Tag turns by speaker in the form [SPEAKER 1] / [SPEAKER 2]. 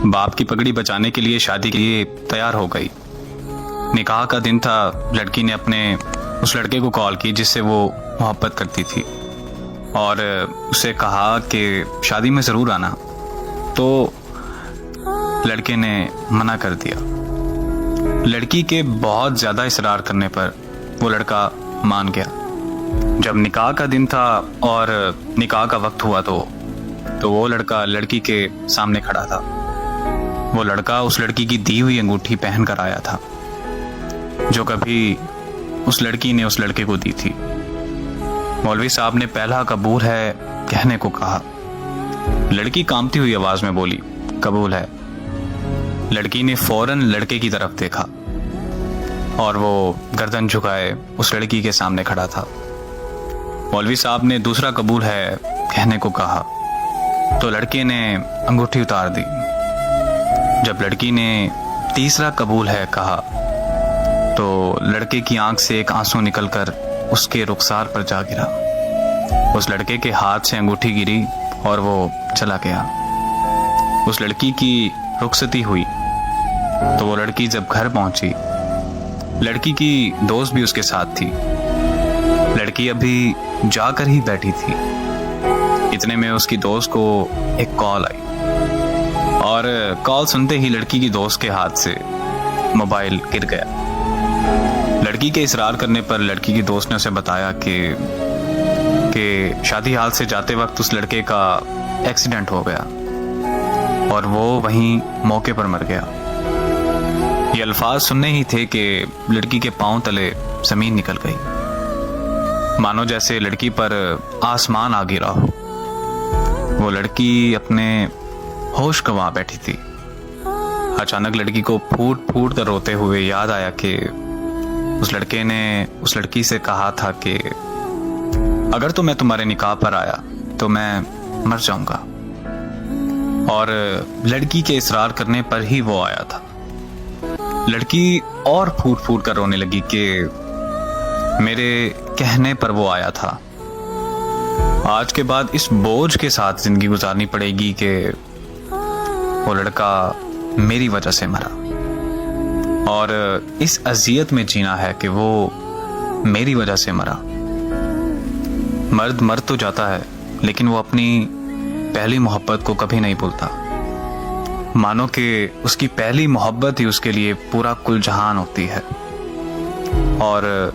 [SPEAKER 1] बाप की पगड़ी बचाने के लिए शादी के लिए तैयार हो गई। निकाह का दिन था। लड़की ने अपने उस लड़के को कॉल की जिससे वो मोहब्बत करती थी और उसे कहा कि शादी में ज़रूर आना। तो लड़के ने मना कर दिया। लड़की के बहुत ज़्यादा इसरार करने पर वो लड़का मान गया। जब निकाह का दिन था और निकाह का वक्त हुआ तो वो लड़का लड़की के सामने खड़ा था। वो लड़का उस लड़की की दी हुई अंगूठी पहन कर आया था जो कभी उस लड़की ने उस लड़के को दी थी। मौलवी साहब ने पहला कबूल है कहने को कहा। लड़की कांपती हुई आवाज में बोली, कबूल है। लड़की ने फौरन लड़के की तरफ देखा और वो गर्दन झुकाए उस लड़की के सामने खड़ा था। मौलवी साहब ने दूसरा कबूल है कहने को कहा तो लड़के ने अंगूठी उतार दी। जब लड़की ने तीसरा कबूल है कहा तो लड़के की आंख से एक आंसू निकलकर उसके रुखसार पर जा गिरा। उस लड़के के हाथ से अंगूठी गिरी और वो चला गया। उस लड़की की रुखसती हुई तो वो लड़की जब घर पहुंची, लड़की की दोस्त भी उसके साथ थी। लड़की अभी जाकर ही बैठी थी। इतने में उसकी दोस्त को एक कॉल आई और कॉल सुनते ही लड़की की दोस्त के हाथ से मोबाइल गिर गया। लड़की के इसरार करने पर लड़की की दोस्त ने उसे बताया कि शादी हाल से जाते वक्त उस लड़के का एक्सीडेंट हो गया और वो वहीं मौके पर मर गया। ये अल्फाज सुनने ही थे कि लड़की के पांव तले जमीन निकल गई, मानो जैसे लड़की पर आसमान आ गिरा हो। वो लड़की अपने होश गंवा बैठी थी। अचानक लड़की को फूट फूट कर रोते हुए याद आया कि उस लड़के ने उस लड़की से कहा था कि अगर तो मैं तुम्हारे निकाह पर आया तो मैं मर जाऊंगा, और लड़की के इसरार करने पर ही वो आया था। लड़की और फूट फूट कर रोने लगी कि मेरे कहने पर वो आया था। आज के बाद इस बोझ के साथ जिंदगी गुजारनी पड़ेगी कि वो लड़का मेरी वजह से मरा, और इस अजियत में जीना है कि वो मेरी वजह से मरा। मर्द मर तो जाता है लेकिन वो अपनी पहली मोहब्बत को कभी नहीं भूलता। मानो कि उसकी पहली मोहब्बत ही उसके लिए पूरा कुल जहान होती है। और